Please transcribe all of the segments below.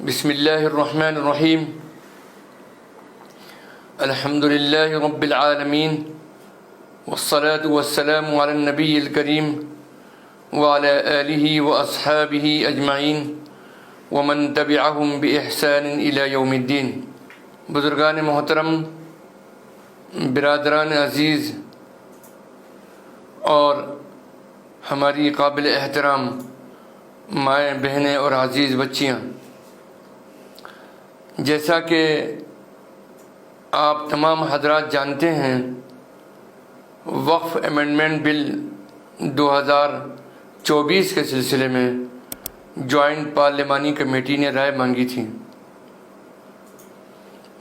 بسم اللہ الرحمن الرحیم الحمد للہ رب العالمین والصلاة والسلام علی النبی الکریم وعلی آلہ واصحابہ اجمعین ومن تبعہم بإحسان الی یوم الدین۔ بزرگان محترم، برادران عزیز اور ہماری قابل احترام مائیں بہنیں اور عزیز بچیاں، جیسا کہ آپ تمام حضرات جانتے ہیں، وقف امینڈمنٹ بل 2024 کے سلسلے میں جوائنٹ پارلیمانی کمیٹی نے رائے مانگی تھی۔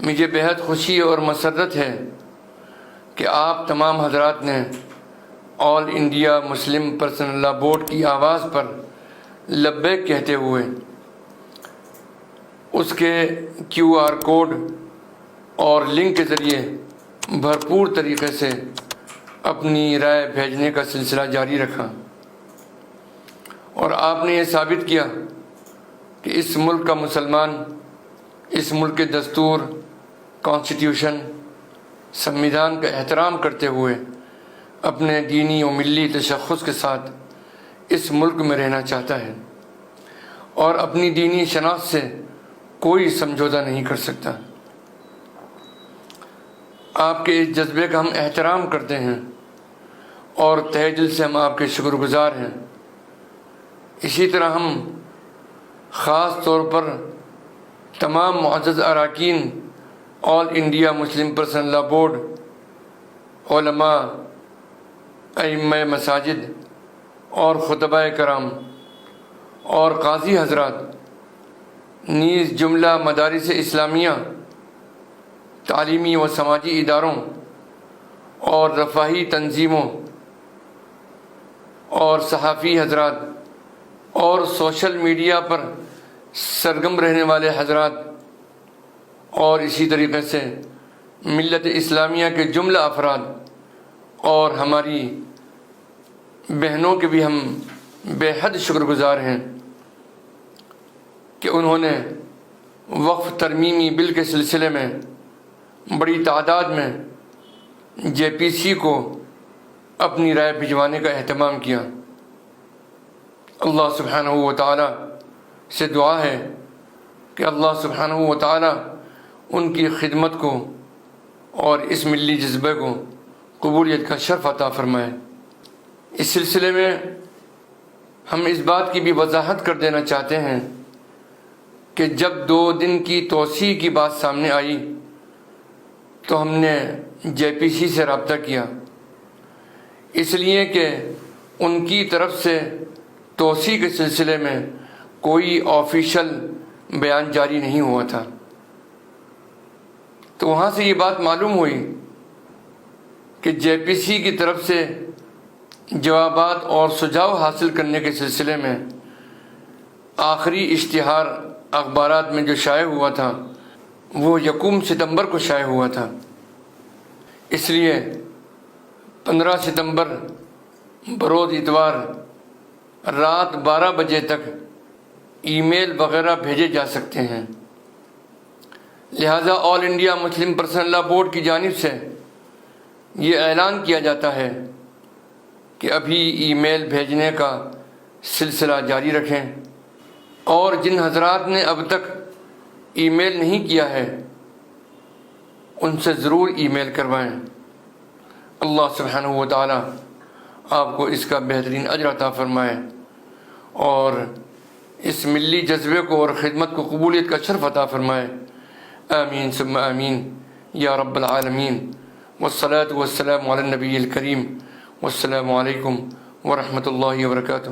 مجھے بہت خوشی اور مسرت ہے کہ آپ تمام حضرات نے All India Muslim Personal Law Board کی آواز پر لبیک کہتے ہوئے اس کے QR کوڈ اور لنک کے ذریعے بھرپور طریقے سے اپنی رائے بھیجنے کا سلسلہ جاری رکھا، اور آپ نے یہ ثابت کیا کہ اس ملک کا مسلمان اس ملک کے دستور، کانسٹیٹیوشن، سنویدھان کا احترام کرتے ہوئے اپنے دینی و ملی تشخص کے ساتھ اس ملک میں رہنا چاہتا ہے، اور اپنی دینی شناخت سے کوئی سمجھوتہ نہیں کر سکتا۔ آپ کے اس جذبے کا ہم احترام کرتے ہیں اور تہہ دل سے ہم آپ کے شکر گزار ہیں۔ اسی طرح ہم خاص طور پر تمام معزز اراکین All India Muslim Personal Law Board, علماء، ائمہ مساجد اور خطباء کرام اور قاضی حضرات، نیز جملہ مدارس اسلامیہ، تعلیمی و سماجی اداروں اور رفاہی تنظیموں اور صحافی حضرات اور سوشل میڈیا پر سرگرم رہنے والے حضرات، اور اسی طریقے سے ملت اسلامیہ کے جملہ افراد اور ہماری بہنوں کے بھی ہم بے حد شکر گزار ہیں کہ انہوں نے وقف ترمیمی بل کے سلسلے میں بڑی تعداد میں JPC کو اپنی رائے بھجوانے کا اہتمام کیا۔ اللہ سبحانہ و تعالی سے دعا ہے کہ اللہ سبحانہ و تعالی ان کی خدمت کو اور اس ملی جذبے کو قبولیت کا شرف عطا فرمائے۔ اس سلسلے میں ہم اس بات کی بھی وضاحت کر دینا چاہتے ہیں کہ جب 2 دن کی توسیع کی بات سامنے آئی تو ہم نے JPC سے رابطہ کیا، اس لیے کہ ان کی طرف سے توسیع کے سلسلے میں کوئی آفیشل بیان جاری نہیں ہوا تھا۔ تو وہاں سے یہ بات معلوم ہوئی کہ JPC کی طرف سے جوابات اور سجھاؤ حاصل کرنے کے سلسلے میں آخری اشتہار اخبارات میں جو شائع ہوا تھا وہ 1 ستمبر کو شائع ہوا تھا۔ اس لیے 15 ستمبر بروز اتوار رات 12 بجے تک ای میل وغیرہ بھیجے جا سکتے ہیں، لہذا All India Muslim Personal Law Board کی جانب سے یہ اعلان کیا جاتا ہے کہ ابھی ای میل بھیجنے کا سلسلہ جاری رکھیں، اور جن حضرات نے اب تک ای میل نہیں کیا ہے ان سے ضرور ای میل کروائیں۔ اللہ سبحانہ و تعالی آپ کو اس کا بہترین اجر عطا فرمائے اور اس ملی جذبے کو اور خدمت کو قبولیت کا شرف عطا فرمائے۔ آمین ثم آمین یا رب العالمین، والصلاة والسلام علی النبی الکریم، والسلام علیکم ورحمۃ اللہ وبرکاتہ۔